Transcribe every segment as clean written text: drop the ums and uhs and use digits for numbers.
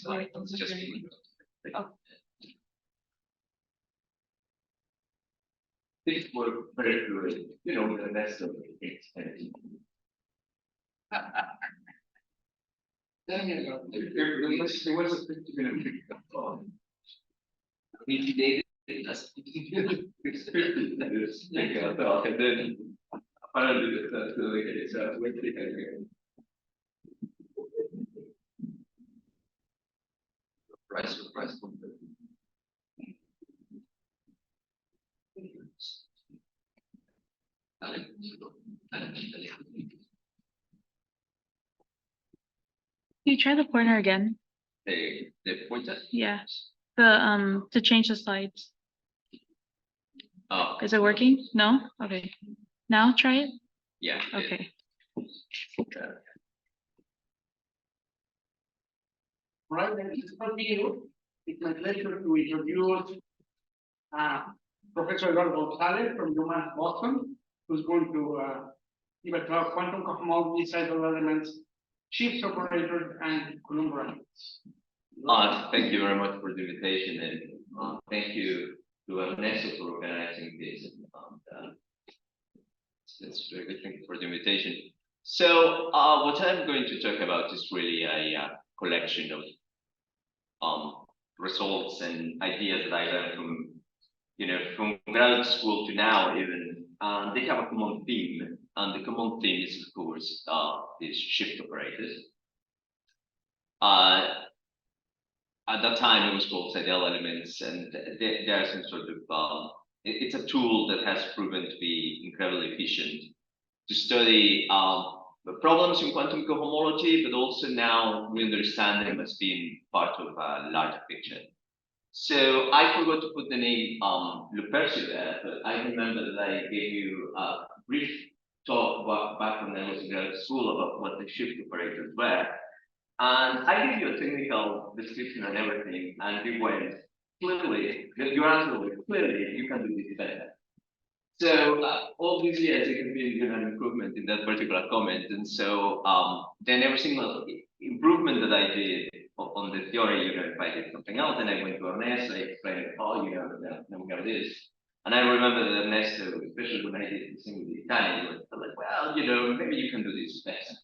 fine. It's just Oh. things were very fluid, you know, the rest of the things. Then you know, there was a 50-minute we dated us. And then apparently surprise. Can you try the pointer again? The pointer? Yeah. To change the slides. Oh. Is it working? No? Okay. Now try it? Yeah. Okay. Right, then it's continue. It's my pleasure to introduce Professor Eduardo Gonzalez from UMass Boston, who's going to give a talk quantum cohomology, cycle elements, shift operators, and Coulomb brackets. Thank you very much for the invitation, and thank you to Ernesto for organizing this. That's very good. Thank you for the invitation. So, what I'm going to talk about is really a collection of results and ideas that I learned from, from graduate school to now even. They have a common theme, and the common theme is, of course, these shift operators. At that time, it was called cycle elements, and there are some sort of it's a tool that has proven to be incredibly efficient to study the problems in quantum cohomology, but also now we understand them as being part of a larger picture. So I forgot to put the name Lupercio there, but I remember that I gave you a brief talk back when I was in graduate school about what the shift operators were. And I gave you a technical description and everything, and you went, clearly, your answer was clearly, you can do this better. So all these years, it has been an improvement in that particular comment. And so then every single improvement that I did on the theory, if I did something else, then I went to Ernesto, I explained, now we have this. And I remember that Ernesto, especially when I did the thing with the Italian, he was like, well, maybe you can do this better.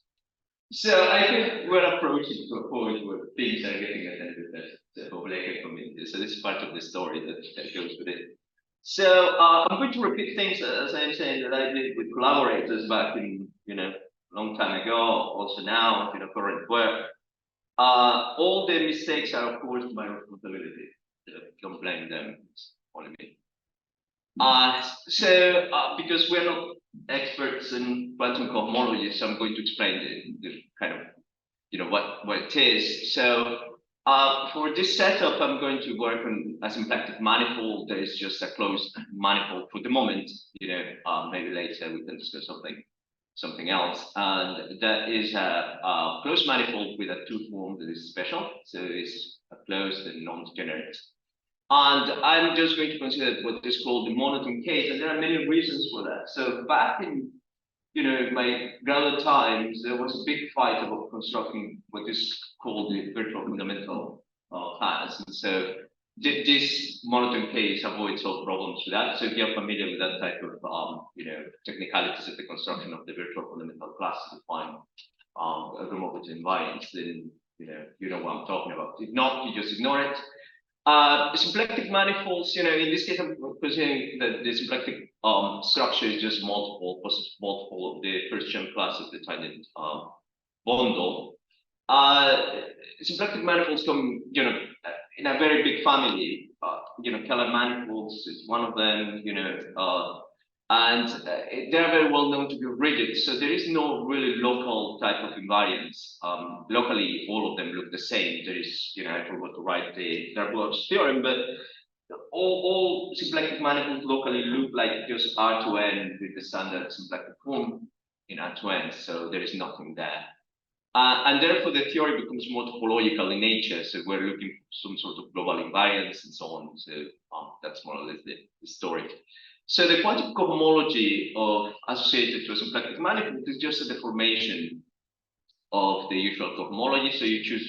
So I think we're approaching to a point where things are getting attended the public community. So this is part of the story that goes with it. So I'm going to repeat things, as I'm saying, that I did with collaborators back in, long time ago, also now, current work. All the mistakes are, of course, my responsibility. Don't blame them, it's only me. Because we're not experts in quantum cohomology, so I'm going to explain the kind of, what it is. So for this setup, I'm going to work on a symplectic manifold. There is just a closed manifold for the moment. Maybe later we can discuss something else. And that is a closed manifold with a two form that is special. So it's a closed and non-degenerate. And I'm just going to consider what is called the monotone case, and there are many reasons for that. So back in, my graduate times, there was a big fight about constructing what is called the virtual fundamental class. And so this monotone case avoids all problems with that. So if you're familiar with that type of, technicalities of the construction of the virtual fundamental class to define homology invariance, then you know what I'm talking about. If not, you just ignore it. Symplectic manifolds, in this case, I'm considering that the symplectic structure is just multiple of the first term class of the tangent bundle. Symplectic manifolds come, in a very big family. Keller manifolds is one of them, and they're very well known to be rigid. So there is no really local type of invariance. Locally, all of them look the same. There is, I forgot to write the Darboux theorem, but all symplectic manifolds locally look like just R to N with the standard symplectic form in R to N. So there is nothing there. And therefore, the theory becomes more topological in nature. So we're looking for some sort of global invariance and so on. So that's more or less the story. So the quantum cohomology associated to a symplectic manifold is just a deformation of the usual cohomology. So you choose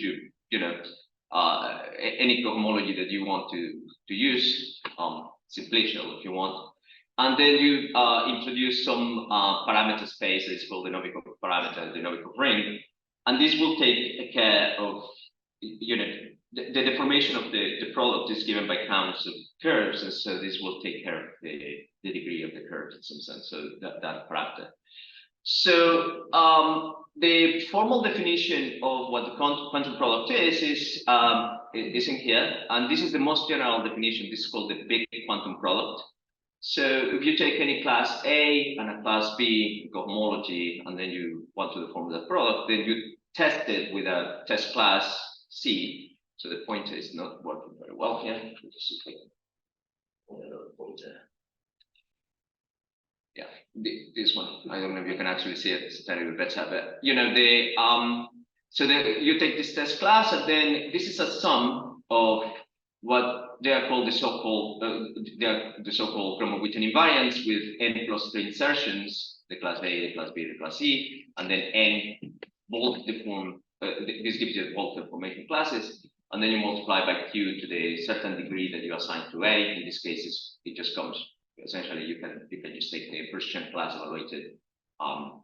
any cohomology that you want to use, simplicial if you want. And then you introduce some parameter space. It's called the Novikov parameter, the Novikov ring. And this will take care of, the deformation of the product is given by counts of curves. And so this will take care of the degree of the curve in some sense. So that parameter. So the formal definition of what the quantum product is in here. And this is the most general definition. This is called the big quantum product. So if you take any class A and a class B homology, and then you want to form that product, then you test it with a test class C. So the pointer is not working very well here. Just see if I can another pointer. Yeah, this one. I don't know if you can actually see it. It's a little bit better, but you take this test class, and then this is a sum of what they are called the so-called Gromov-Witten invariants with n plus 3 insertions, the class A, the class B, the class C, and then n both deform. This gives you both deformation classes, and then you multiply by q to the certain degree that you assign to A. In this case, it just comes. Essentially, you can just take the first chain class evaluated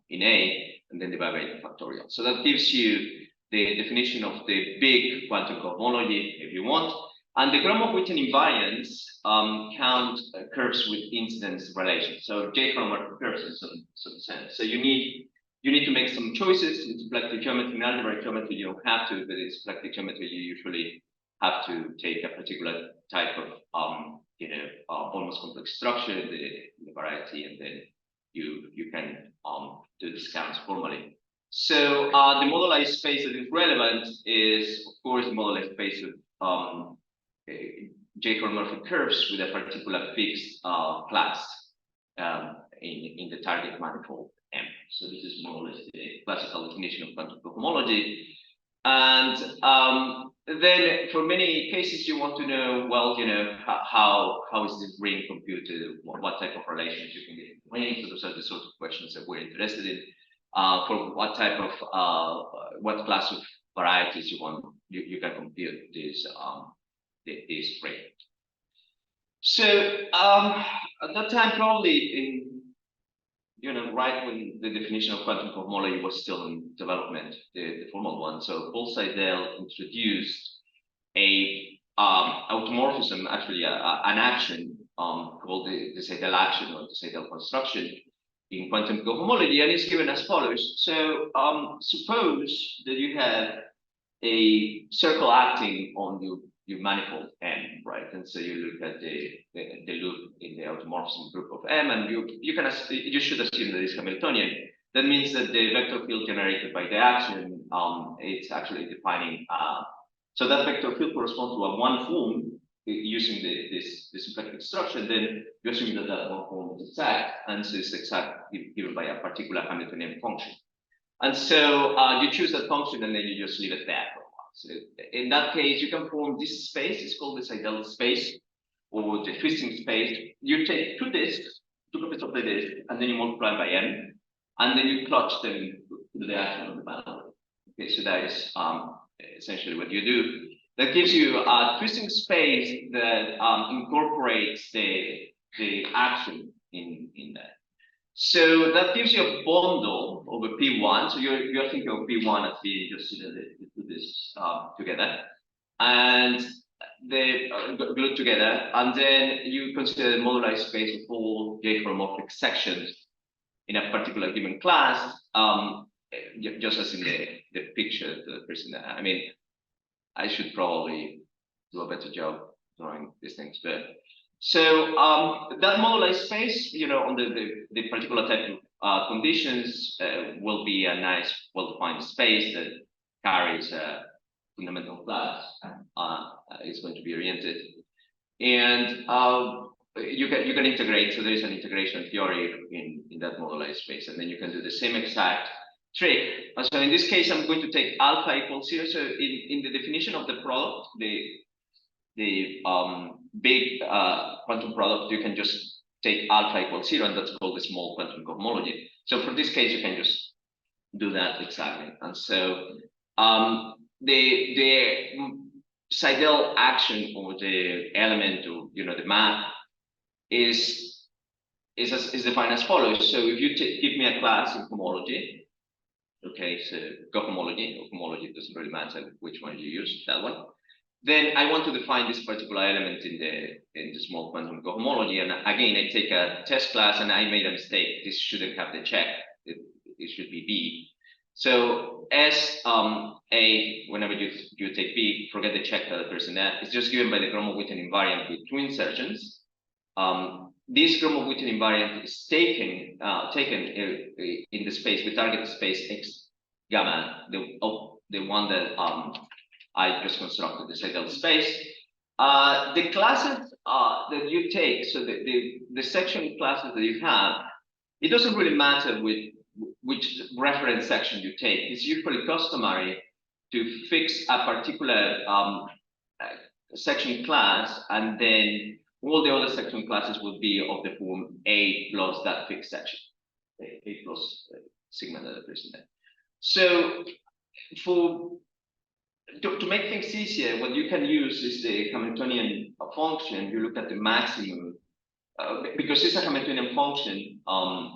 in A and then divide by the factorial. So that gives you the definition of the big quantum cohomology if you want. And the Gromov-Witten invariants count curves with incidence relations. So J-chromatic curves in some sense. So you need to make some choices. It's practical geometry. In algebraic geometry, you don't have to, but it's practical geometry. You usually have to take a particular type of almost complex structure, the variety, and then you can do discounts formally. So the modalized space that is relevant is, of course, the modalized space of J-chromatic curves with a particular fixed class in the target manifold M. So this is more or less the classical definition of quantum cohomology. And then for many cases, you want to know, well, how is this ring computed? What type of relations you can get in the ring? So those are the sort of questions that we're interested in. For what type of, what class of varieties you want, you can compute this ring. So at that time, probably in right when the definition of quantum cohomology was still in development, the formal one. So Paul Seidel introduced a automorphism, actually an action called the Seidel action or the Seidel construction in quantum cohomology, and it's given as follows. So suppose that you have a circle acting on your manifold M, right? And so you look at the loop in the automorphism group of M, and you should assume that it's Hamiltonian. That means that the vector field generated by the action, it's actually defining. So that vector field corresponds to a one form using this symplectic structure. Then you assume that one form is exact, and so it's exact given by a particular Hamiltonian function. And so you choose that function, and then you just leave it there. So in that case, you can form this space. It's called the Seidel space or the twisting space. You take two copies of the disk, and then you multiply by n, and then you clutch them to the action of the manifold. Okay, so that is essentially what you do. That gives you a twisting space that incorporates the action in that. So that gives you a bundle over P1. So you're thinking of P1 as being just do this together, and they glued together, and then you consider the modularized space of all J-chromatic sections in a particular given class, just as in the picture the person. I mean, I should probably do a better job drawing these things, but. So that modularized space, on the particular type of conditions will be a nice, well-defined space that carries a fundamental class. It's going to be oriented, and you can integrate. So there is an integration theory in that modularized space, and then you can do the same exact trick. So in this case, I'm going to take alpha equals 0. So in the definition of the product, the big quantum product, you can just take alpha equals 0, and that's called the small quantum cohomology. So for this case, you can just do that exactly. And so the Seidel action or the element or the map is defined as follows. So if you give me a class in homology, okay, so go homology or homology, it doesn't really matter which one you use, that one. Then I want to define this particular element in the small quantum cohomology, and again I take a test class and I made a mistake. This shouldn't have the check. It should be B. So as A, whenever you take B, forget the check that the person had. It's just given by the Gromov-Witten invariant with two insertions. This Gromov-Witten invariant is taken in the space. We target the space X gamma, the one that I just constructed, the Seidel space. The classes that you take, so the section classes that you have, it doesn't really matter with which reference section you take. It's usually customary to fix a particular section class, and then all the other section classes will be of the form A plus that fixed section, A plus sigma that appears in there. So to make things easier, what you can use is the Hamiltonian function. You look at the maximum, because it's a Hamiltonian function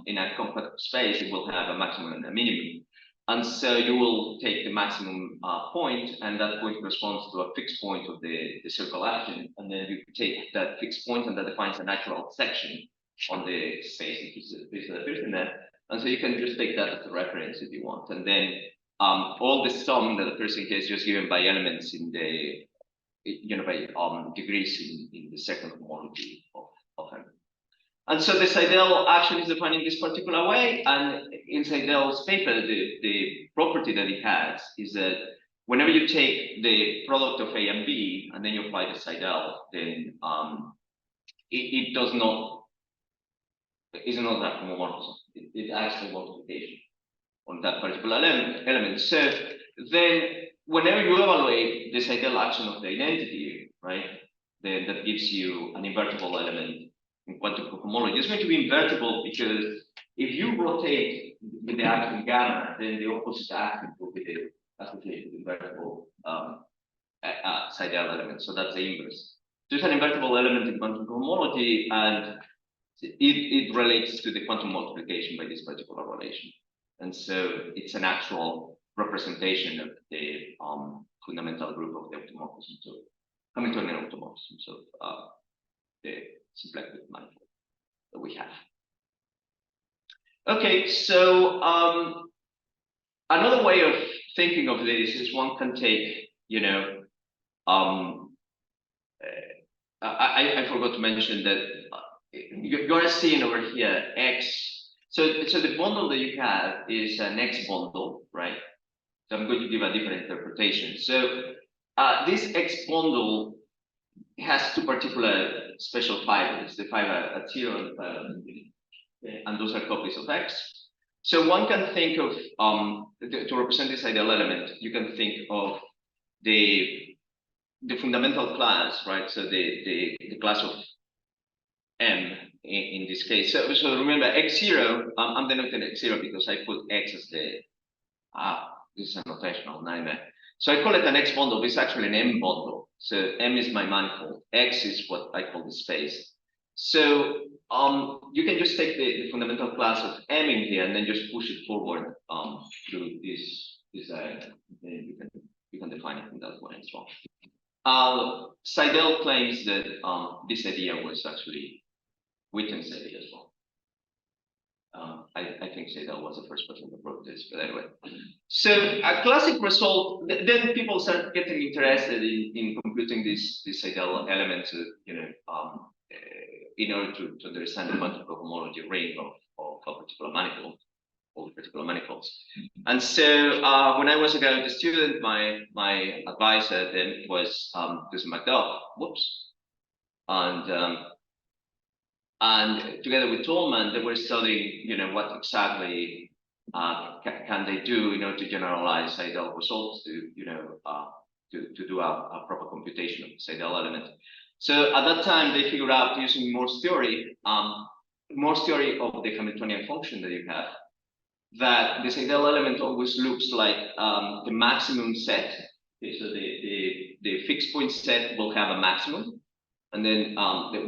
in a compact space, it will have a maximum and a minimum. And so you will take the maximum point, and that point corresponds to a fixed point of the circle action. And then you take that fixed point, and that defines a natural section on the space, which is the space that appears in there. And so you can just take that as a reference if you want. And then all the sum that appears in here is just given by elements in the, by degrees in the second homology of M. And so the Seidel action is defined in this particular way. And in Seidel's paper, the property that it has is that whenever you take the product of A and B and then you apply the Seidel, then it does not, it's not that homomorphism. It acts as multiplication on that particular element. So then whenever you evaluate the Seidel action of the identity, right, then that gives you an invertible element in quantum cohomology. It's going to be invertible because if you rotate with the action gamma, then the opposite action will be the associated invertible Seidel element. So that's the inverse. So it's an invertible element in quantum cohomology, and it relates to the quantum multiplication by this particular relation. And so it's an actual representation of the fundamental group of the automorphisms, of Hamiltonian automorphisms of the symplectic manifold that we have. Okay, so another way of thinking of this is one can take, I forgot to mention that you're seeing over here X. So the bundle that you have is an X bundle, right? So I'm going to give a different interpretation. So this X bundle has two particular special fibers, the fiber at 0 and the fiber at infinity. Okay? And those are copies of X. So one can think of, to represent this ideal element, you can think of the fundamental class, right? So the class of M in this case. So remember X0, I'm denoting X0 because I put X as the, this is a notational nightmare. So I call it an X bundle, but it's actually an M bundle. So M is my manifold, X is what I call the space. So you can just take the fundamental class of M in here and then just push it forward through this then you can define it in that way as well. Seidel claims that this idea was actually Witten's idea as well. I think Seidel was the first person that wrote this, but anyway. So a classic result, then people start getting interested in computing these Seidel elements, in order to understand the quantum cohomology ring of a particular manifold, or particular manifolds. And so when I was a graduate student, my advisor then was Susan McDuff, whoops, and together with Tolman, they were studying, what exactly can they do in order to generalize Seidel results to do a proper computation of the Seidel element. So at that time, they figured out using Morse theory of the Hamiltonian function that you have, that the Seidel element always looks like the maximum set, Okay, so the fixed point set will have a maximum, and then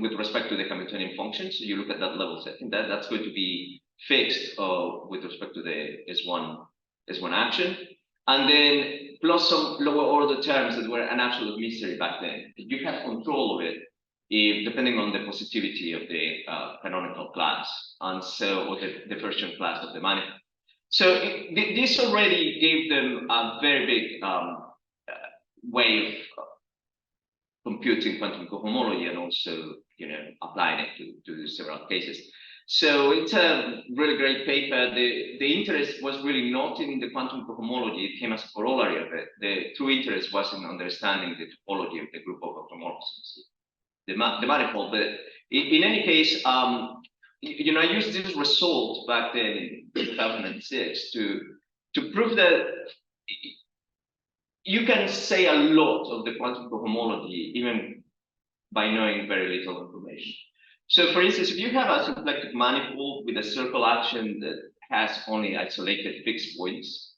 with respect to the Hamiltonian function, so you look at that level setting, that's going to be fixed with respect to the S1 action, and then plus some lower order terms that were an absolute mystery back then. You have control of it depending on the positivity of the canonical class, and so or the version class of the manifold. So this already gave them a very big way of computing quantum cohomology and also, applying it to several cases. So it's a really great paper. The interest was really not in the quantum cohomology. It came as a corollary of it. The true interest was in understanding the topology of the group of automorphisms, the manifold. But in any case, I used this result back then in 2006 to prove that you can say a lot of the quantum cohomology even by knowing very little information. So for instance, if you have a symplectic manifold with a circle action that has only isolated fixed points,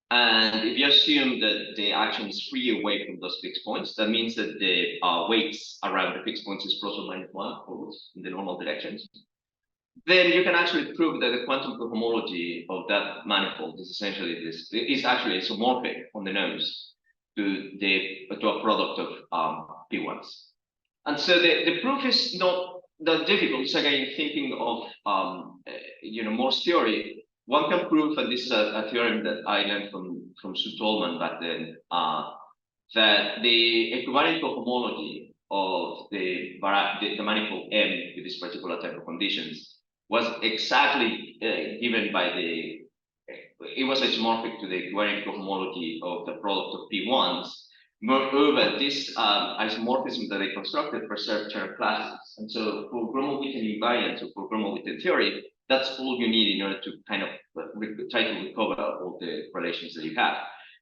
and if you assume that the action is free away from those fixed points, that means that the weights around the fixed points is plus or minus 1 always in the normal directions. Then you can actually prove that the quantum cohomology of that manifold is essentially is actually isomorphic on the nose to a product of P1s. And so the proof is not that difficult. It's again thinking of Morse theory. One can prove, and this is a theorem that I learned from Sue Tolman back then, that the equivariant cohomology of the manifold M with this particular type of conditions was exactly given by it was isomorphic to the equivariant cohomology of the product of P1s. Moreover, this isomorphism that they constructed preserved Chern classes. And so for Gromov-Witten invariance or for Gromov-Witten theory, that's all you need in order to kind of try to recover all the relations that you have.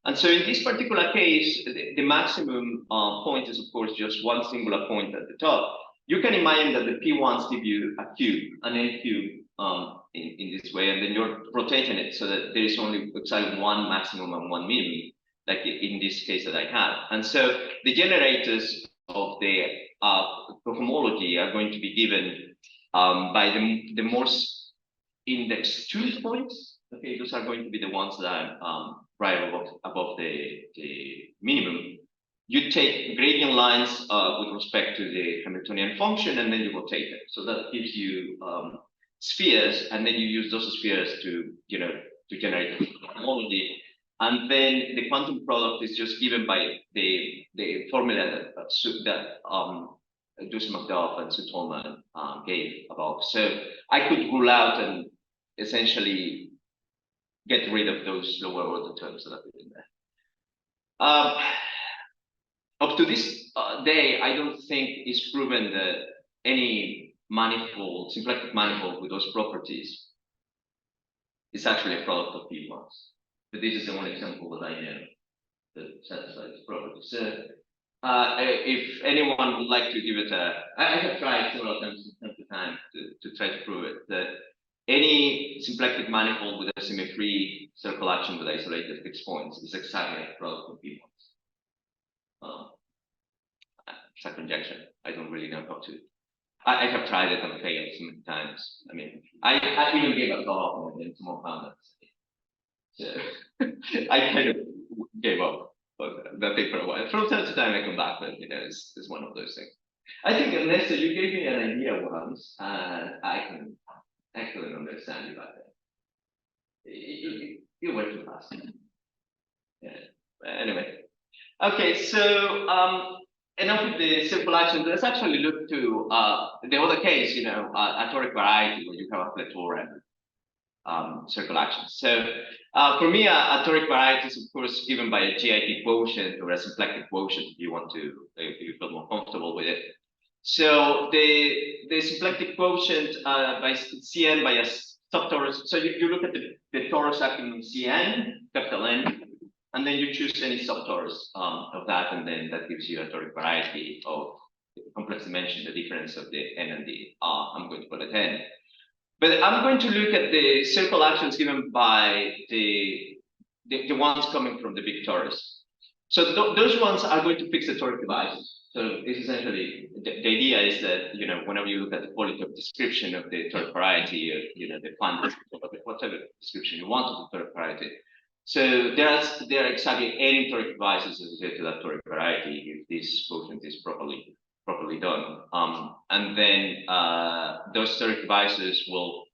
And so in this particular case, the maximum point is, of course, just one singular point at the top. You can imagine that the P1s give you a cube, an N cube in this way, and then you're rotating it so that there is only exactly one maximum and one minimum, like in this case that I have. And so the generators of the cohomology are going to be given by the Morse index 2 points. Okay, those are going to be the ones that are right above the minimum. You take gradient lines with respect to the Hamiltonian function, and then you rotate them. So that gives you spheres, and then you use those spheres to generate the cohomology. And then the quantum product is just given by the formula that Dusen-McDuff and Sue Tolman gave above. So I could rule out and essentially get rid of those lower order terms that are in there. Up to this day, I don't think it's proven that any manifold, symplectic manifold with those properties is actually a product of P1s. But this is the one example that I know that satisfies the property. So if anyone would like to give it I have tried several times from time to time to try to prove it, that any symplectic manifold with a symmetry circle action with isolated fixed points is exactly a product of P1s. It's a conjecture. I don't really know how to. I have tried it and failed so many times. I mean, I even gave a thought and then someone found it. So I kind of gave up that thing for a while. From time to time, I come back, but it's one of those things. I think Ernesto, you gave me an idea once, and I couldn't understand you about that. You were too fast. Yeah. Anyway, okay. So enough with the simple action. Let's actually look to the other case. A toric variety where you have a plethora circle actions. So for me, a toric variety is of course given by a GIP quotient or a symplectic quotient if you feel more comfortable with it. So the symplectic quotient by Cn by a subtorus. So you look at the torus acting on Cn, capital N, and then you choose any subtorus of that, and then that gives you a toric variety of complex dimension, the difference of the N and the R. I'm going to call it N. But I'm going to look at the circle actions given by the ones coming from the big torus. So those ones are going to fix the toric devices. So it's essentially the idea is that whenever you look at the quality of description of the toric variety, the fund, whatever description you want of the toric variety. So there are exactly any toric devices associated to that toric variety if this quotient is properly done. And then those toric devices will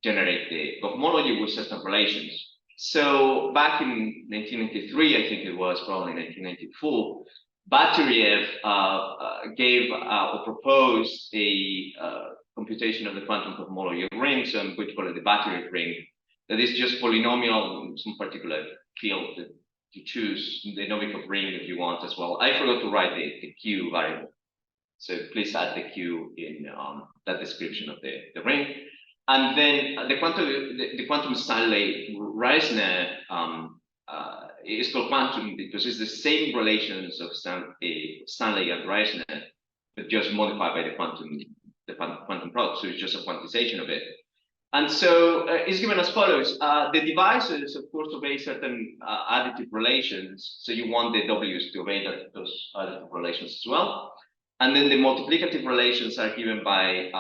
generate the homology with certain relations. So back in 1993, I think it was probably 1994, Batyriev gave or proposed a computation of the quantum homology of rings. So I'm going to call it the Batyriev ring. That is just polynomial in some particular field that you choose the Novikov ring if you want as well. I forgot to write the Q variable. So please add the Q in that description of the ring. And then the quantum Stanley-Reisner is called quantum because it's the same relations of Stanley and Reisner, but just modified by the quantum product. So it's just a quantization of it. And so it's given as follows. The devices, of course, obey certain additive relations. So you want the W's to obey those additive relations as well. And then the multiplicative relations are given by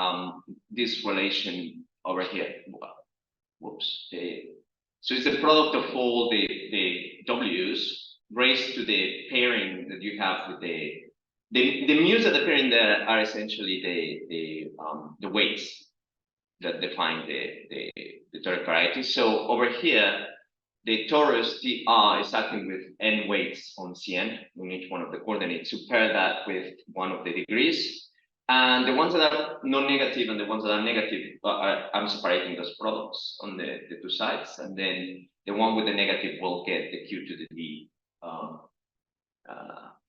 this relation over here. Whoops. So it's the product of all the W's raised to the pairing that you have with the mu's that appear in there are essentially the weights that define the toric variety. So over here, the torus TR is acting with n weights on Cn in each one of the coordinates. You pair that with one of the degrees. And the ones that are non-negative and the ones that are negative, I'm separating those products on the two sides. And then the one with the negative will get the Q to the D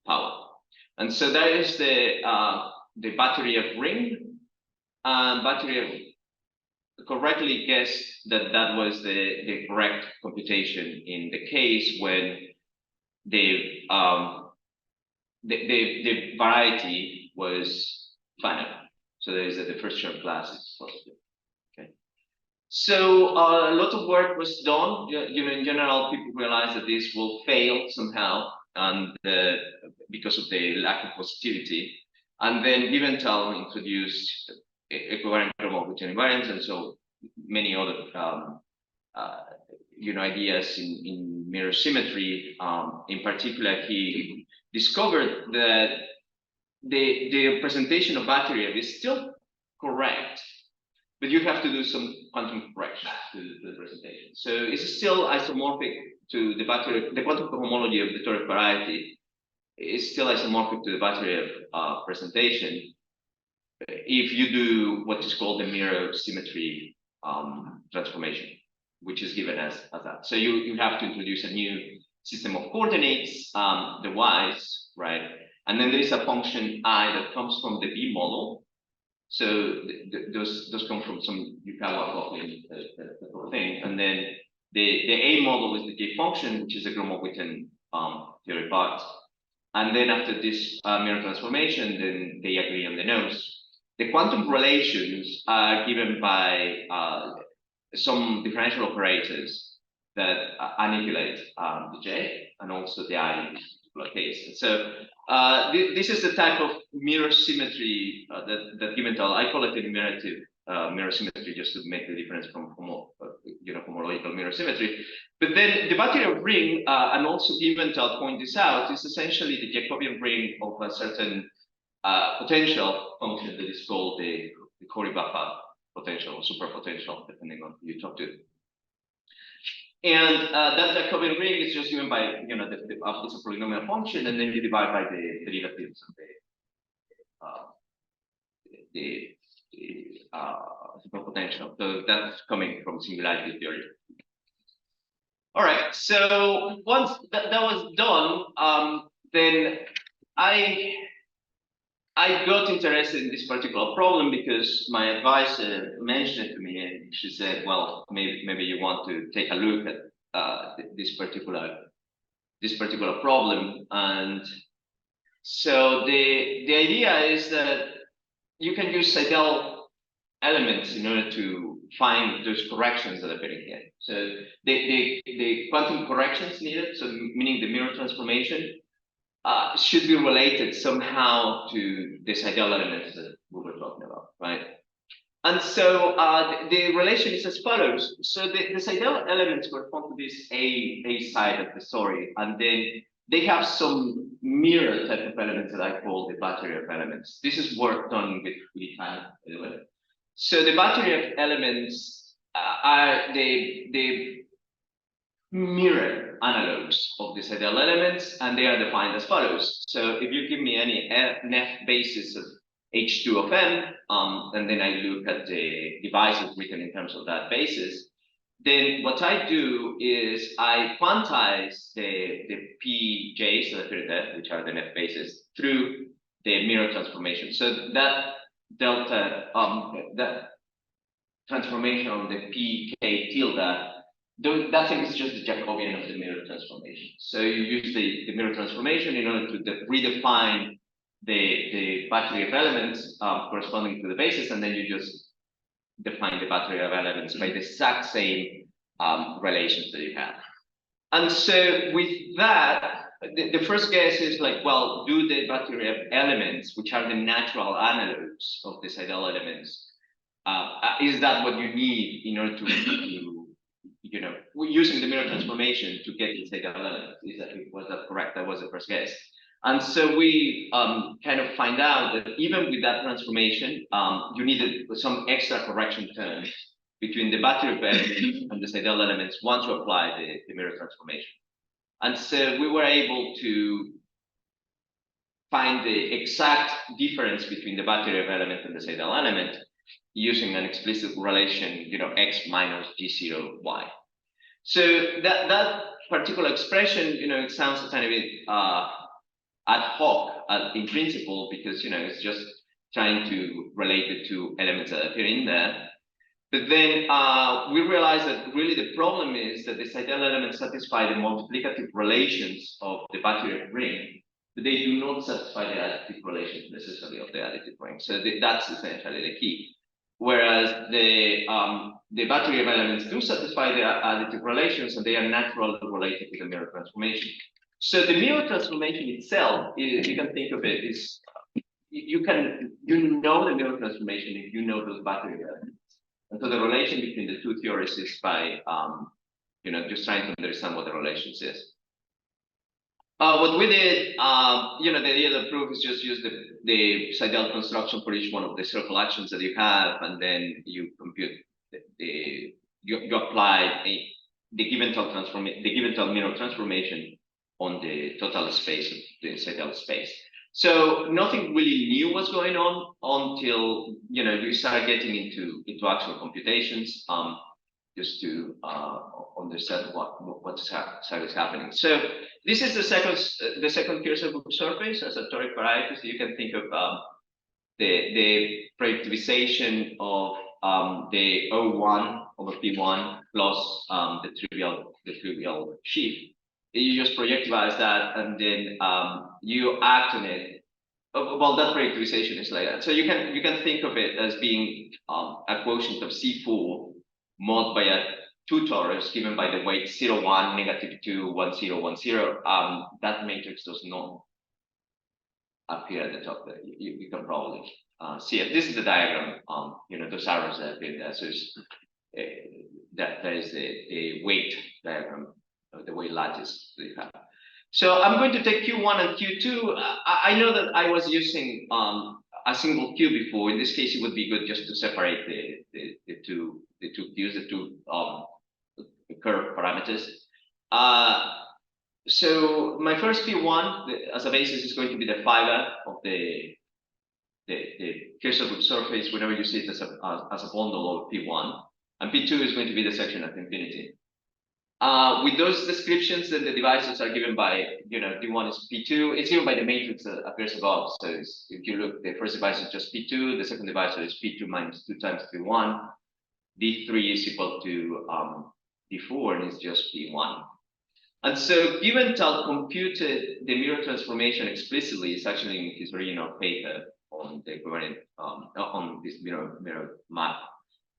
power. And so that is the Batyriev ring. And Batyriev correctly guessed that that was the correct computation in the case when the variety was finite. So there is that the first term class is positive. Okay. So a lot of work was done. In general, people realize that this will fail somehow, and because of the lack of positivity. And then Leventhal introduced equivariant homology invariance, and so many other ideas in mirror symmetry. In particular, he discovered that the representation of Batyriev is still correct, but you have to do some quantum corrections to the representation. So it's still isomorphic to the Batyriev. The quantum homology of the toric variety is still isomorphic to the Batyriev presentation if you do what is called the mirror symmetry transformation, which is given as that. So you have to introduce a new system of coordinates, the y's, right? And then there is a function I that comes from the B model. So those come from some Yukawa coupling thing. And then the A model is the J function, which is a Gromov-Witten theory part. And then after this mirror transformation, then they agree on the nodes. The quantum relations are given by some differential operators that annihilate the J and also the I in this particular case. And so this is the type of mirror symmetry that Leventhal, I call it enumerative mirror symmetry just to make the difference from homological mirror symmetry. But then the Batyriev ring, and also Leventhal point this out, is essentially the Jacobian ring of a certain potential function that is called the Koribaffa potential or superpotential, depending on who you talk to. And that Jacobian ring is just given by it's a polynomial function, and then you divide by the derivatives of the superpotential. So that's coming from singularity theory. All right. So once that was done, then I got interested in this particular problem because my advisor mentioned it to me, and she said, "Well, maybe you want to take a look at this particular problem." And so the idea is that you can use Seidel elements in order to find those corrections that are appearing here. So the quantum corrections needed, so meaning the mirror transformation, should be related somehow to these ideal elements that we were talking about, right? And so the relation is as follows. So these ideal elements correspond to this A side of the story, and then they have some mirror type of elements that I call the battery of elements. This is work done with time, by the way. So the battery of elements are the mirror analogs of these ideal elements, and they are defined as follows. So if you give me any F basis of H2 of M, and then I look at the devices written in terms of that basis, then what I do is I quantize the PJs that appear there, which are the F bases, through the mirror transformation. So that delta, that transformation of the PK tilde, that thing is just the Jacobian of the mirror transformation. So you use the mirror transformation in order to redefine the battery of elements corresponding to the basis, and then you just define the battery of elements by the exact same relations that you have. And so with that, the first guess is like, well, do the battery of elements, which are the natural analogs of these ideal elements, is that what you need in order to you know, using the mirror transformation to get this ideal element? Was that correct? That was the first guess. And so we kind of find out that even with that transformation, you needed some extra correction terms between the battery of elements and the ideal elements once you apply the mirror transformation. And so we were able to find the exact difference between the battery of element and the ideal element using an explicit relation, you know, x minus g0 y. So that particular expression, you know, it sounds a tiny bit ad hoc in principle, because, you know, it's just trying to relate the two elements that appear in there. But then we realized that really the problem is that these ideal elements satisfy the multiplicative relations of the battery of ring, but they do not satisfy the additive relations necessarily of the additive ring. So that's essentially the key. Whereas the battery of elements do satisfy the additive relations, and they are naturally related to the mirror transformation. So the mirror transformation itself, you can think of it is, you know the mirror transformation if you know those battery elements. And so the relation between the two theories is by, you know, just trying to understand what the relations is. What we did, you know, the idea of the proof is just use the Seidel construction for each one of the circle actions that you have, and then you compute you apply the given mirror transformation on the total space of the Seidel space. So nothing really new was going on until, you know, you start getting into actual computations, just to understand what is happening. So this is the second Kirchhoff surface as a toric variety. So you can think of the projectivization of the O1 over P1 plus the trivial sheaf. You just projectivize that, and then you act on it. Well, that projectivization is like that. So you can think of it as being a quotient of C4 mod by a 2 torus given by the weight 0, 1, negative 2, 1, 0, 1, 0. That matrix does not appear at the top there. You can probably see it. This is the diagram. You know, those arrows that appear there. So that is the weight diagram, the weight lattice that you have. So I'm going to take Q1 and Q2. I know that I was using a single Q before. In this case, it would be good just to separate the two Qs, the two curve parameters. So my first P1 as a basis is going to be the fiber of the Kirchhoff surface whenever you see it as a bundle of P1, and P2 is going to be the section at infinity. With those descriptions, then the divisors are given by, you know, D1 is P2. It's given by the matrix that appears above. So if you look, the first divisor is just P2. The second divisor is P2 minus 2 times P1. D3 is equal to D4, and it's just P1. And so Giventhal computed the mirror transformation explicitly. It's actually in his original paper the equivalent on this mirror map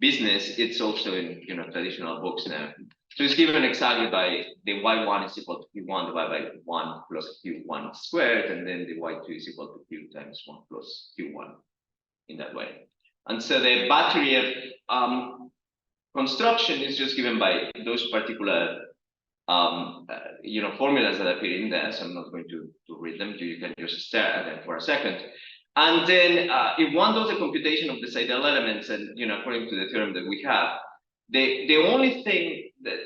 business. It's also in traditional books now. So it's given exactly by the y1 is equal to q1 divided by 1 plus q1 squared, and then the y2 is equal to q times 1 plus q1 in that way. And so the battery of construction is just given by those particular formulas that appear in there. So I'm not going to read them. You can just stare at them for a second. And then if one does the computation of the Seidel elements, and according to the theorem that we have, the only thing that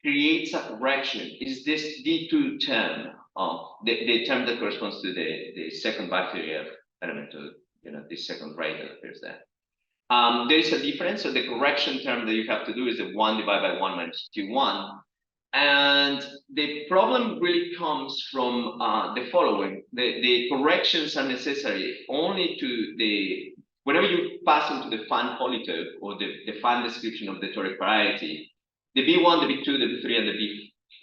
creates a correction is this D2 term of the term that corresponds to the second battery of element, this second ray that appears there. There is a difference. So the correction term that you have to do is the 1 divided by 1 minus q1. And the problem really comes from the following. The corrections are necessary only to whenever you pass into the fan polytope or the fan description of the toric variety, the B1, the B2, the B3, and the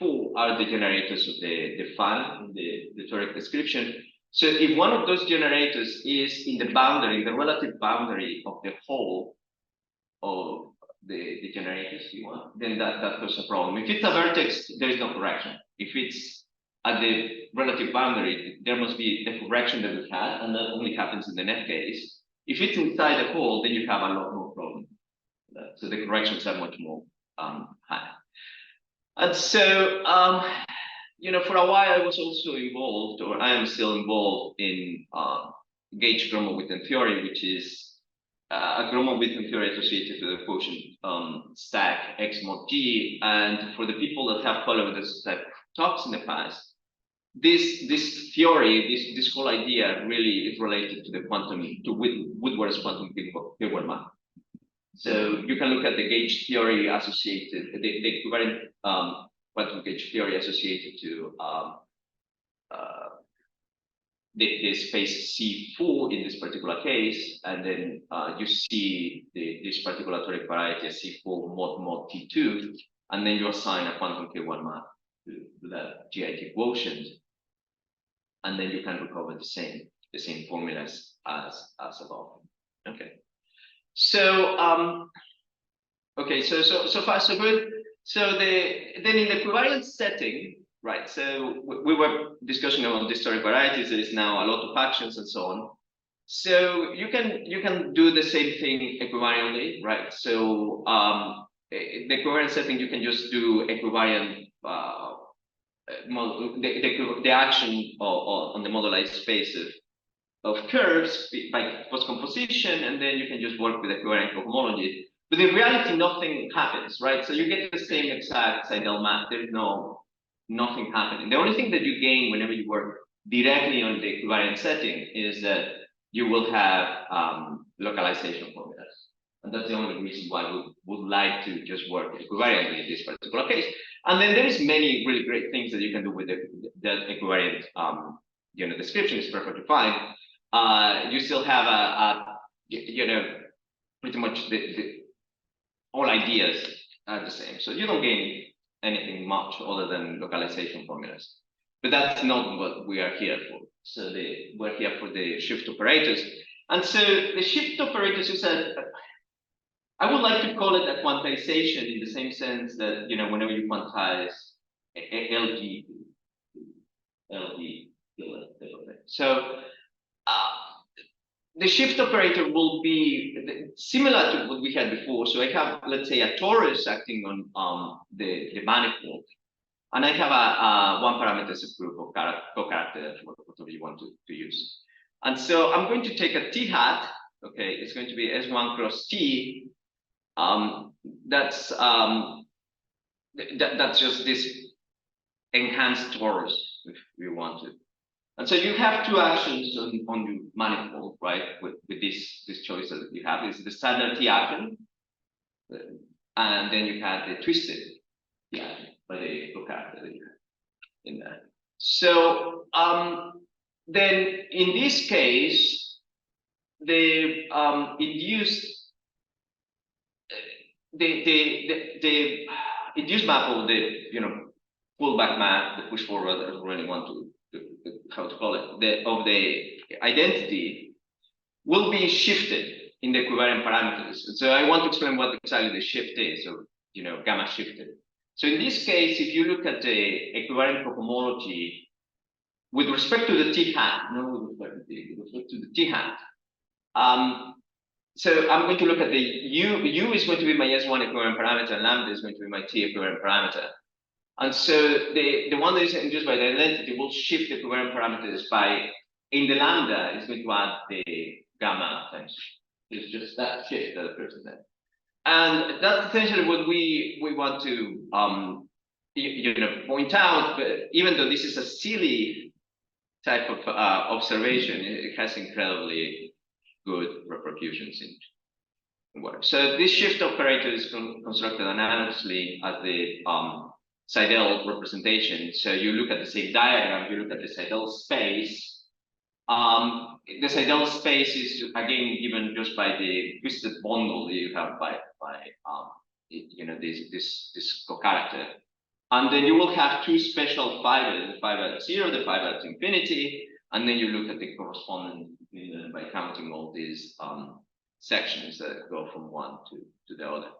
B4 are the generators of the fan in the toric description. So if one of those generators is in the boundary, the relative boundary of the whole of the generators you want, then that causes a problem. If it's a vertex, there is no correction. If it's at the relative boundary, there must be the correction that we had, and that only happens in the net case. If it's inside the hole, then you have a lot more problem. So the corrections are much more high. And so, for a while, I was also involved, or I am still involved in gauge Gromov-Witten theory, which is a Gromov-Witten theory associated to the quotient stack X mod G. And for the people that have followed this type of talks in the past, this theory, this whole idea really is related to the quantum, to Woodward's quantum Hilbert map. So you can look at the gauge theory associated, the equivalent quantum gauge theory associated to the space C4 in this particular case, and then you see this particular toric variety as C4 mod T2, and then you assign a quantum K1 map to that GIT quotient, and then you can recover the same formulas as above. Okay. So okay, so far so good. So then in the equivariance setting, right? So we were discussing about the toric varieties. There is now a lot of actions and so on. So you can do the same thing equivariantly, right? So the equivariance setting, you can just do equivariant the action on the modularized space of curves by post-composition, and then you can just work with equivariant homology. But in reality, nothing happens, right? So you get the same exact Seidel map. There is nothing happening. The only thing that you gain whenever you work directly on the equivariant setting is that you will have localization formulas. And that's the only reason why we would like to just work equivariantly in this particular case. And then there is many really great things that you can do with that equivariant description is perfectly fine. You still have pretty much all ideas are the same. So you don't gain anything much other than localization formulas. But that's not what we are here for. So we're here for the shift operators. And so the shift operators, you said, I would like to call it a quantization in the same sense that, whenever you quantize LG. So the shift operator will be similar to what we had before. So I have, let's say, a torus acting on the manifold, and I have a one parameter subgroup of co-character, whatever you want to use. And so I'm going to take a t hat. Okay, it's going to be S1 cross T. That's just this enhanced torus, if we want to. And so you have two actions on your manifold, right? With this choice that you have is the standard T action, and then you have the twisted T action by the co-character that you have in there. So then in this case, the induced the induced map of the pullback map, the push forward, I don't really want to how to call it, of the identity will be shifted in the equivariant parameters. So I want to explain what exactly the shift is, or gamma shifted. So in this case, if you look at the equivariant cohomology with respect to the t hat, with respect to the t hat. So I'm going to look at the u is going to be my S1 equivariant parameter, and lambda is going to be my t equivariant parameter. And so the one that is induced by the identity will shift the equivariant parameters by, in the lambda, is going to add the gamma times. It's just that shift that occurs in there. And that's essentially what we want to point out. But even though this is a silly type of observation, it has incredibly good repercussions in work. So this shift operator is constructed analogously as the Seidel representation. So you look at the same diagram, you look at the Seidel space. The Seidel space is again given just by the twisted bundle that you have by this co-character. And then you will have two special fibers, the fiber at 0, the fiber at infinity, and then you look at the corresponding by counting all these sections that go from one to the other.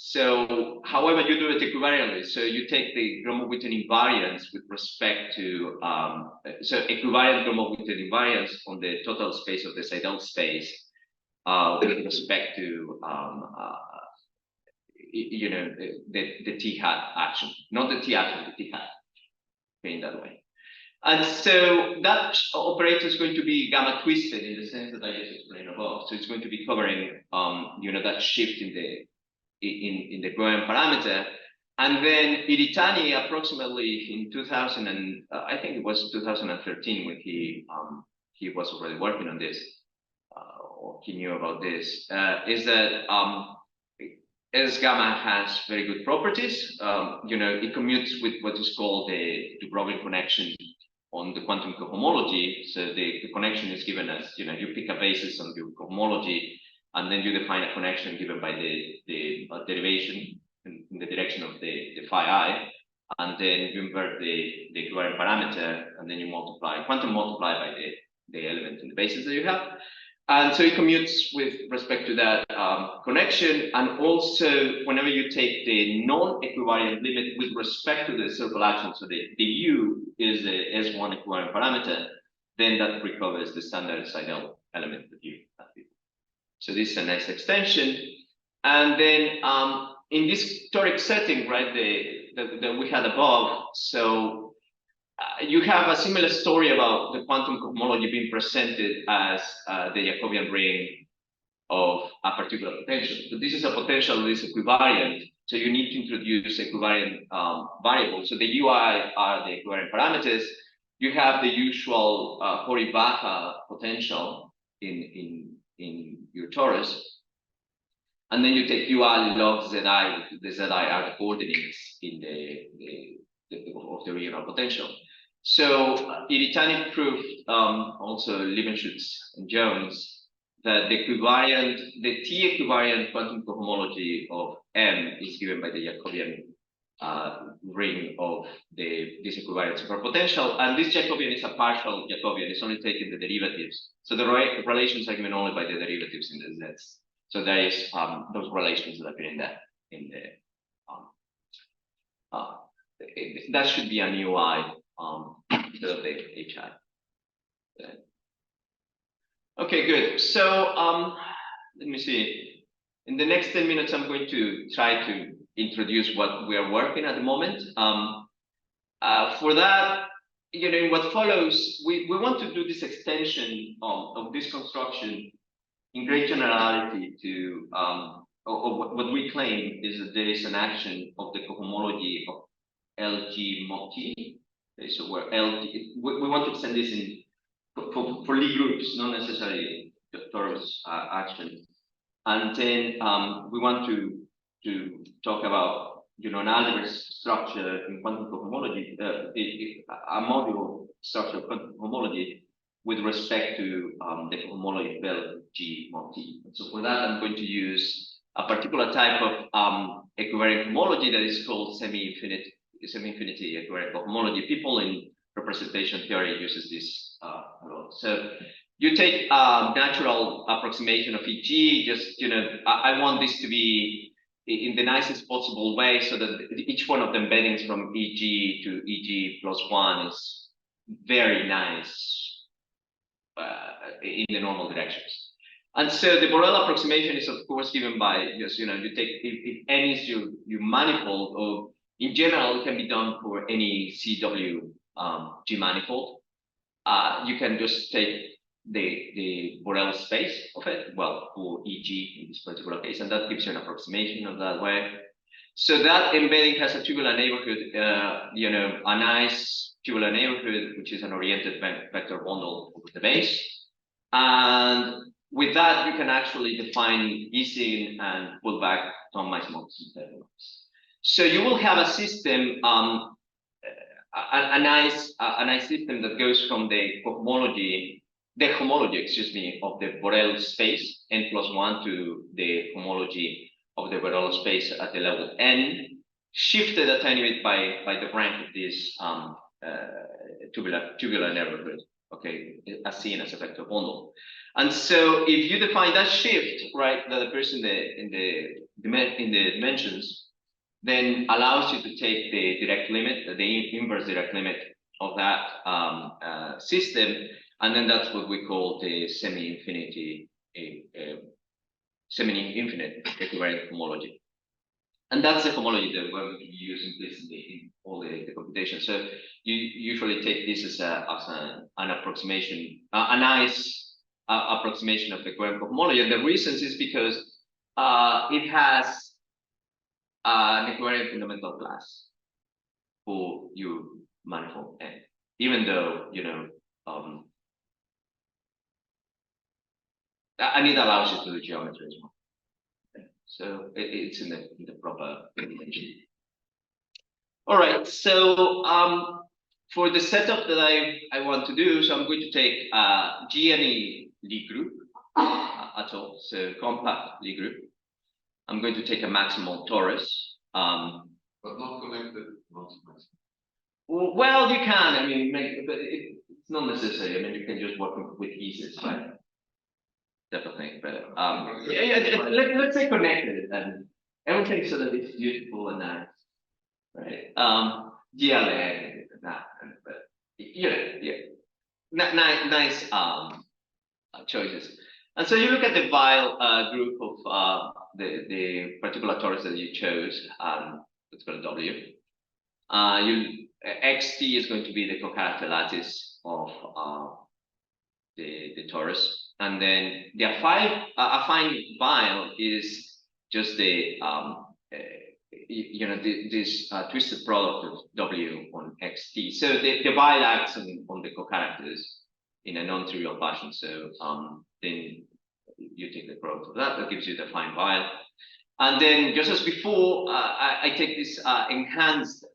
So, however, you do it equivariantly. So you take the Gromov-Witten invariance with respect to so equivariant Gromov-Witten invariance on the total space of the Seidel space with respect to the t hat action, not the t action, the t hat, in that way. And so that operator is going to be gamma twisted in the sense that I just explained above. So it's going to be covering that shift in the Graham parameter. And then Iritani, approximately in 2000, and I think it was 2013 when he was already working on this, or he knew about this, is that S gamma has very good properties. It commutes with what is called the Dubrovin connection on the quantum cohomology. So the connection is given as, you pick a basis on your cohomology, and then you define a connection given by the derivation in the direction of the phi I, and then you invert the equivariant parameter, and then you quantum multiply by the element in the basis that you have. And so it commutes with respect to that connection. And also, whenever you take the non-equivariant limit with respect to the circle action, so the U is the S1 equivariant parameter, then that recovers the standard Seidel element that you have. So this is a nice extension. And then in this toric setting, right, that we had above, so you have a similar story about the quantum cohomology being presented as the Jacobian ring of a particular potential. But this is a potential that is equivariant, so you need to introduce equivariant variables. So the UI are the equivariant parameters. You have the usual Hori-Baha potential in your torus, and then you take UI log Zi. The Zi are the coordinates in of the regional potential. So Iritani proved, also Liebenschutz and Jones, that the T equivariant quantum cohomology of M is given by the Jacobian ring of this equivariant superpotential, and this Jacobian is a partial Jacobian. It's only taking the derivatives. So the relations are given only by the derivatives in the Z's. So there is those relations that appear in the that should be an UI instead of the HI. Okay, good. So let me see. In the next 10 minutes, I'm going to try to introduce what we are working at the moment. For that, in what follows, we want to do this extension of this construction in great generality to what we claim is that there is an action of the cohomology of LG mod T. Okay, so where LG, we want to extend this in for Lie groups, not necessarily the torus action. And then we want to talk about an algebraic structure in quantum cohomology, a modular structure of quantum cohomology with respect to the cohomology of LG mod T. So for that, I'm going to use a particular type of equivariant cohomology that is called semi-infinity equivariant cohomology. People in representation theory uses this a lot. So you take natural approximation of EG, just, I want this to be in the nicest possible way so that each one of the embeddings from EG to EG plus 1 is very nice in the normal directions. And so the Borel approximation is, of course, given by just, you take, if n is your manifold, or in general, it can be done for any CW G manifold. You can just take the Borel space of it, well, for EG in this particular case, and that gives you an approximation of that way. So that embedding has a tubular neighborhood, a nice tubular neighborhood, which is an oriented vector bundle over the base. And with that, you can actually define easing and pull back on maximums. So you will have a system, a nice system that goes from the homology, of the Borel space n+1 to the homology of the Borel space at the level n, shifted a tiny bit by the rank of this tubular neighborhood. Okay, as seen as a vector bundle. And so if you define that shift, right, that appears in the dimensions, then allows you to take the direct limit, the inverse direct limit of that system, and then that's what we call the semi-infinite equivariant homology. And that's the homology that we're going to be using in all the computation. So you usually take this as an approximation, a nice approximation of the equivariant homology. And the reasons is because it has an equivariant fundamental class for your manifold n, even though, and it allows you to do geometry as well. So it's in the proper dimension. All right, so for the setup that I want to do, so I'm going to take G and E Lie group at all, so compact Lie group. I'm going to take a maximal torus. But not connected, not maximal. Well, you can. I mean, but it's not necessary. I mean, you can just work with eases, right? Definitely, but let's say connected and everything so that it's beautiful and nice, right? GLN, but nice choices. And so you look at the Weil group of the particular torus that you chose. Let's go to W. XT is going to be the co-character lattice of the torus. And then the affine Weil is just the this twisted product of W on XT. So the Weil acts on the co-characters in a non-trivial fashion. So then you take the product of that gives you the affine Weil. And then just as before, I take this enhanced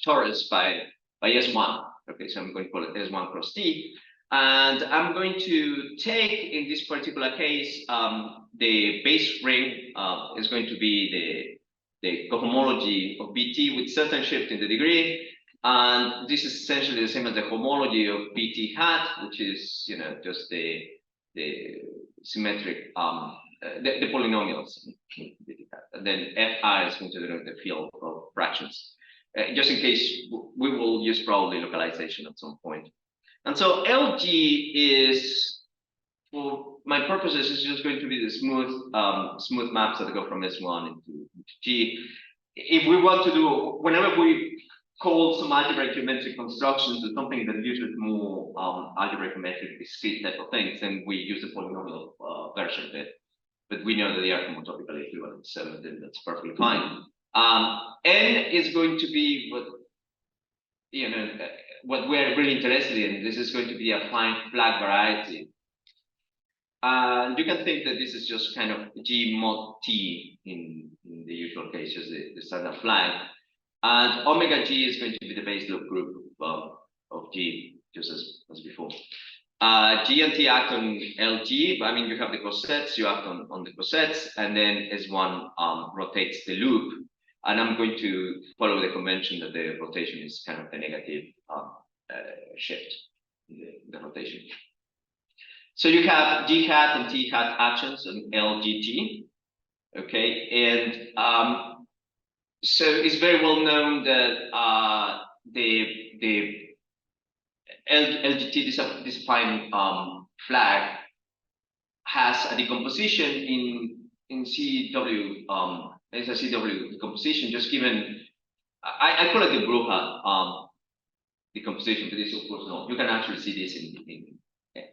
torus by S1. Okay, so I'm going to call it S1 cross T. And I'm going to take, in this particular case, the base ring is going to be the cohomology of BT with certain shift in the degree. And this is essentially the same as the homology of BT hat, which is, just the symmetric, the polynomials. And then Fi is going to denote the field of fractions. Just in case, we will use probably localization at some point. And so LG is, for my purposes, is just going to be the smooth maps that go from S1 into G. If we want to do, whenever we call some algebraic geometric constructions or something that uses more algebraic geometric discrete type of things, then we use the polynomial version of it. But we know that they are homotopically equivalent, so then that's perfectly fine. N is going to be what we're really interested in. This is going to be a fine flag variety. You can think that this is just kind of G mod T in the usual case, just the standard flag. And omega G is going to be the base loop group of G, just as before. G and T act on LG, but I mean, you have the cosets, you act on the cosets, and then S1 rotates the loop. And I'm going to follow the convention that the rotation is kind of the negative shift in the rotation. So you have G hat and T hat actions on LGT. Okay, and so it's very well known that the LGT defined flag has a decomposition in CW. It's a CW decomposition just given. I call it the Bruja decomposition, but this of course no. You can actually see this in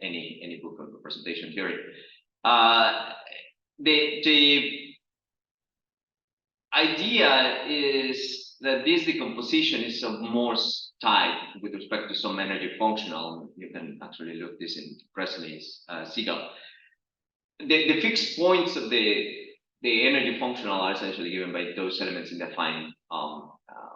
any book of representation theory. The idea is that this decomposition is of Morse type with respect to some energy functional. You can actually look this in Presley's Siegel. The fixed points of the energy functional are essentially given by those elements in the affine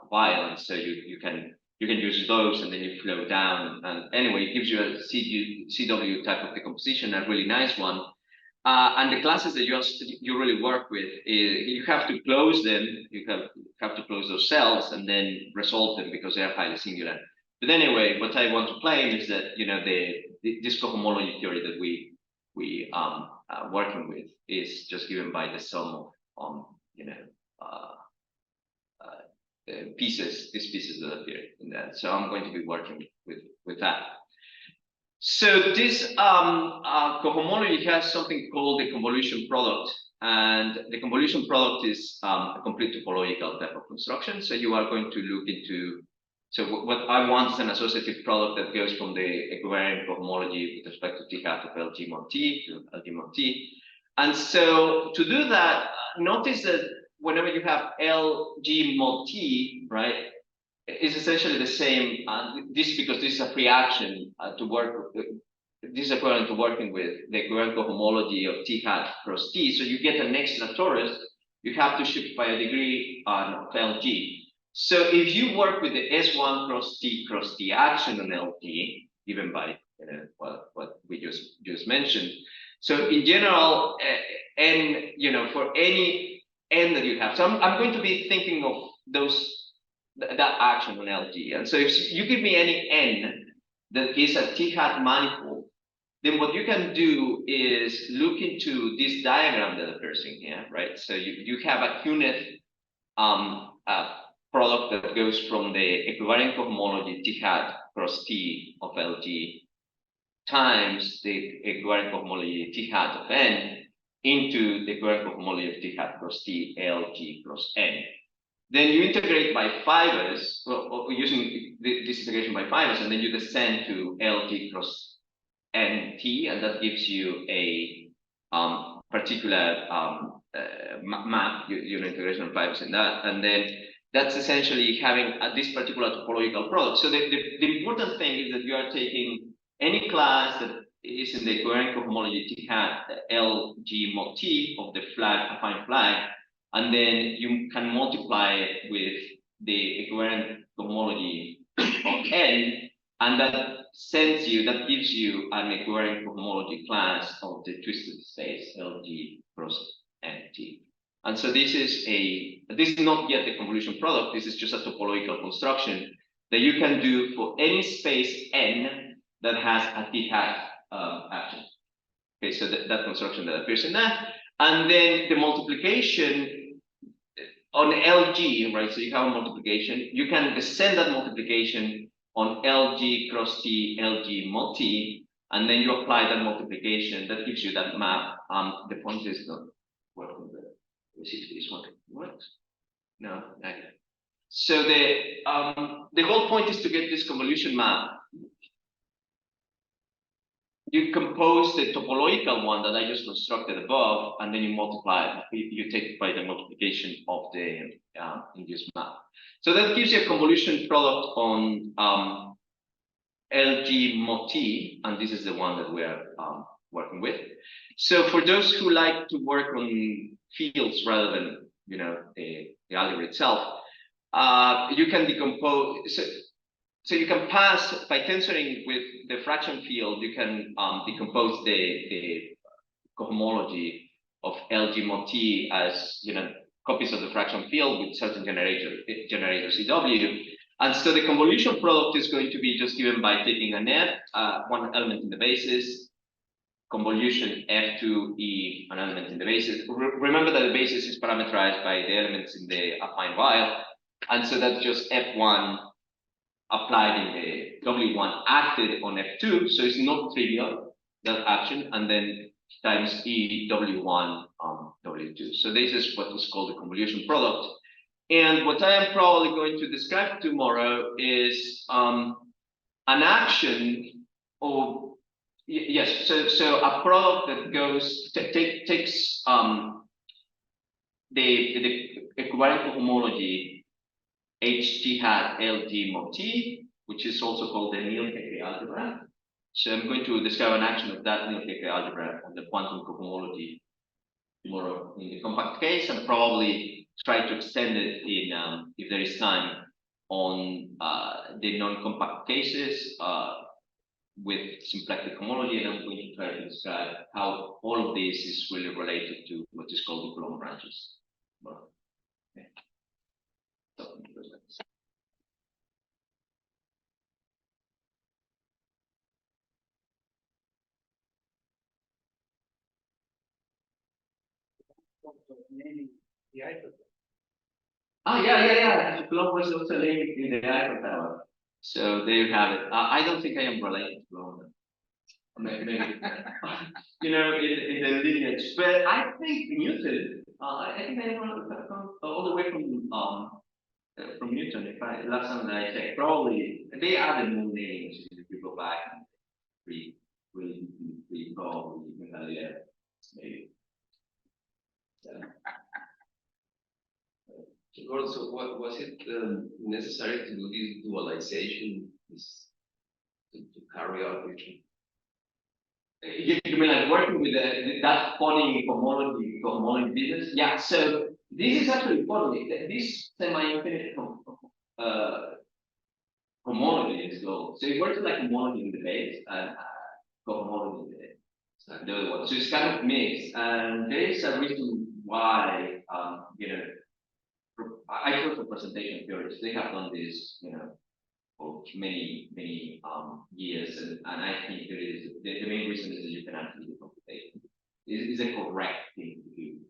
while, and so you can use those and then you flow down. And anyway, it gives you a CW type of decomposition, a really nice one. And the classes that you really work with, you have to close them. You have to close those cells and then resolve them because they are highly singular. But anyway, what I want to claim is that this cohomology theory that we working with is just given by the sum of these pieces that appear in that. So I'm going to be working with that. So this cohomology has something called the convolution product, and the convolution product is a complete topological type of construction. So you are going to look into, so what I want is an associative product that goes from the equivariant cohomology with respect to T hat of LG mod T to LG mod T. And so to do that, notice that whenever you have LG mod T, right, is essentially the same. This because this is a free action to work. This is equivalent to working with the equivalent cohomology of T hat cross T. So you get an extra torus. You have to shift by a degree of LG. So if you work with the S1 cross T action on LG, given by what we just mentioned. So in general, n for any n that you have. So I'm going to be thinking of that action on LG. And so if you give me any n that is a T hat manifold, then what you can do is look into this diagram that appears in here, right? So you have a Kuneth product that goes from the equivariant cohomology T hat cross T of LG times the equivariant cohomology T hat of n into the equivariant cohomology of T hat cross T LG cross n. Then you integrate by fibers, or using this integration by fibers, and then you descend to LG cross NT, and that gives you a particular map, integration of fibers in that, and then that's essentially having this particular topological product. So the important thing is that you are taking any class that is in the equivariant cohomology T hat LG mod T of the affine flag, and then you can multiply it with the equivariant cohomology of n, and that gives you an equivariant cohomology class of the twisted space LG cross NT. And so this is not yet the convolution product. This is just a topological construction that you can do for any space n that has a T hat action. Okay, so that construction that appears in that, and then the multiplication on LG, right? So you have a multiplication. You can descend that multiplication on LG cross T, LG mod T, and then you apply that multiplication. That gives you that map. The point is not working. Let's see if this one works. No, not yet. So the whole point is to get this convolution map. You compose the topological one that I just constructed above, and then you multiply. You take by the multiplication of the induced map. So that gives you a convolution product on LG mod T, and this is the one that we are working with. So for those who like to work on fields rather than the algebra itself, you can decompose. So you can pass by tensoring with the fraction field. You can decompose the cohomology of LG mod T as copies of the fraction field with certain generator CW. And so the convolution product is going to be just given by taking a net, one element in the basis, convolution F2E an element in the basis. Remember that the basis is parameterized by the elements in the affine while, and so that's just F1 applied in the W1 acted on F2, so it's not trivial, that action, and then times E W1 W2. So this is what is called the convolution product. And what I am probably going to describe tomorrow is an action, or yes, so a product that goes takes the equivalent homology HT hat LG mod T, which is also called the Nil-Hecke algebra. So I'm going to describe an action of that Nil-Hecke algebra on the quantum cohomology tomorrow in the compact case, and probably try to extend it in if there is time on the non-compact cases with symplectic homology, and I'm going to try to describe how all of this is really related to what is called the Coulomb branches. Well, okay. Yeah. Coulomb was also named in the Eiffel Tower. So there you have it. I don't think I am related to Coulomb. Maybe you know, in the lineage, but I think Newton. I think I am all the way from Newton. If I last time that I checked, probably they added new names if you go back and read probably yeah, maybe. Also, what was it necessary to do this dualization, to carry out with? You mean like working with that funny homology business? Yeah. So this is actually funny. This semi-infinite homology is called. So it works like homology in the base and cohomology in the other one. So it's kind of mixed, and there is a reason why you know. I taught for presentation theories. They have done this, you know, for many years, and I think there is the main reason is that you can actually do computation. It is a correct thing to do.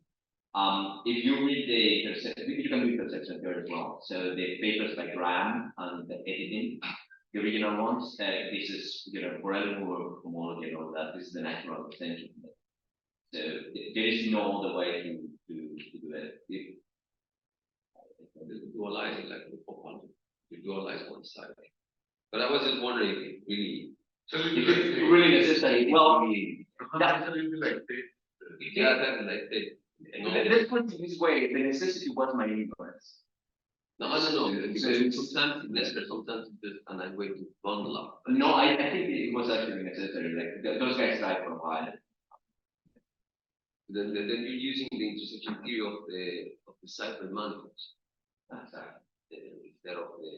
If you read you can do intersection theory as well. So the papers by Graham and the editing, the original ones, this is, you know, for Elmore homology and all that. This is the natural extension. So there is no other way to do it. Dualizing like you dualize one side. But I was just wondering if it really. So it's really necessary. Well, That's like it. Let's put it this way: the necessity was my influence. No. Because sometimes it's and I'm going to bundle up. No, I think it was actually necessary. Like those guys died for a while. Then you're using the intersection theory of the cipher manifolds. Instead of the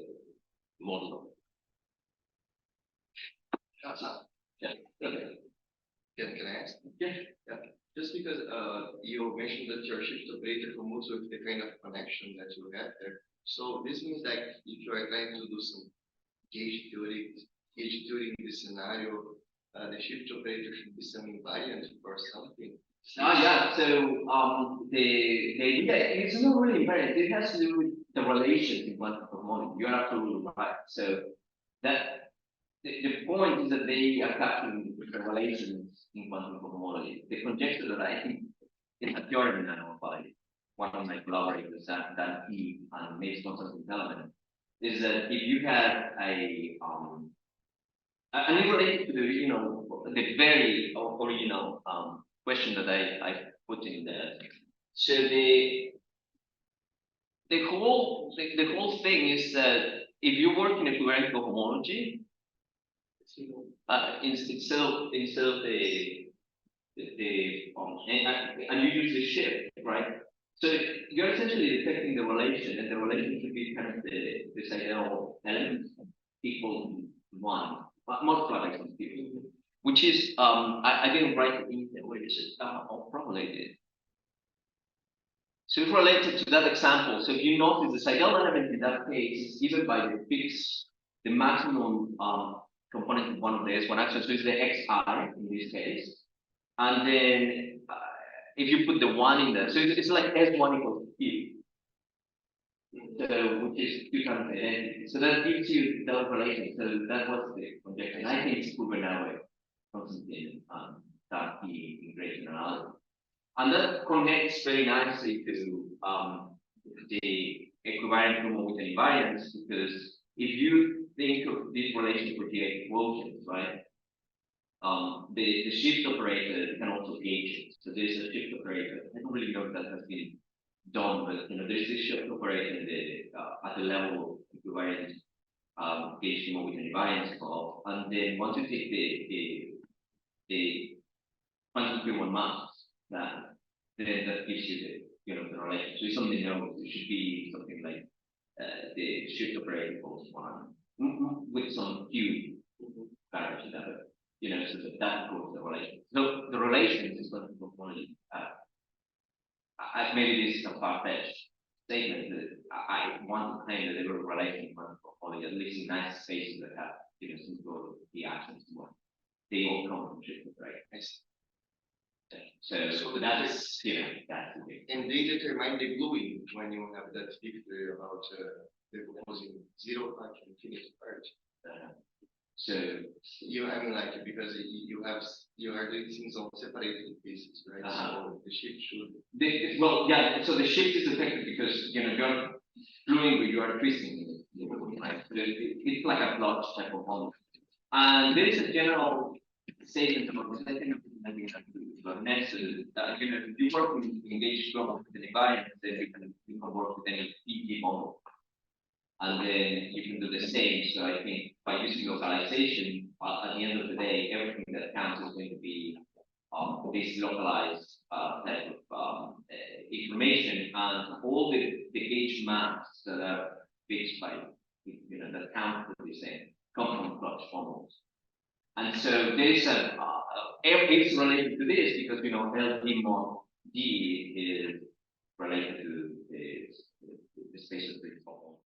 model. Can I ask? Yeah. Just because you mentioned that your shift operator commutes with the kind of connection that you have there. So this means that if you are trying to do some gauge theory in this scenario, the shift operator should be some invariant or something. Yeah. So the idea is not really invariant. It has to do with the relations in quantum cohomology. You're absolutely right. So that the point is that they are capturing the relations in quantum cohomology. The conjecture that I think is a theorem in anomaly, one of my collaborators that he makes constant element, is that if you had and it related to the very original question that I put in there. So the whole thing is that if you work in equivalent cohomology, instead of and you use the shift, right? So you're essentially detecting the relation, and the relation should be kind of the sidereal element equal to 1, multiplied by some people, which is I didn't write it in there. Where is it? I'll probably did. So it's related to that example. So if you notice the sidereal element in that case is given by the maximum component of one of the S1 actions. So it's the xi in this case. And then if you put the one in there, so it's like S1 equals Q. So which is two times the identity. So that gives you the relation. So that was the conjecture. I think it's proven that way. Constantine that the integration analysis. And that connects very nicely to the equivariant form with invariance, because if you think of this relation for the quotients, right? The shift operator can also gauge it. So there's a shift operator. I don't really know if that has been done, but there's this shift operator at the level of equivariant gauge with an invariance call. And then once you take the quantum Q1 maps, then that gives you the relation. So if something knows, it should be something like the shift operator equals 1 with some Q parameter that, so that goes the relation. So the relation is not only maybe this is a far-fetched statement that I want to claim that there were relation only at least in nice spaces that have some sort of the actions one. They all come from shift operator. So that's that's the thing. And they determine the gluing when you have that picture about decomposing zero part to infinite part. So I mean, like, because you are doing things on separated pieces, right? So the shift should. Well, yeah. So the shift is affected because you're gluing, but you are twisting it, right? So it's like a blotch type of homology. And there is a general statement about this. I think next that you work with engaged global with the environment, then you can work with any PE model. And then you can do the same. So I think by using localization, at the end of the day, everything that counts is going to be this localized type of information, and all the gauge maps that are fixed by that count for the same come from flux formals. And so there is it's related to this because LD mod D is related to the space of the formal.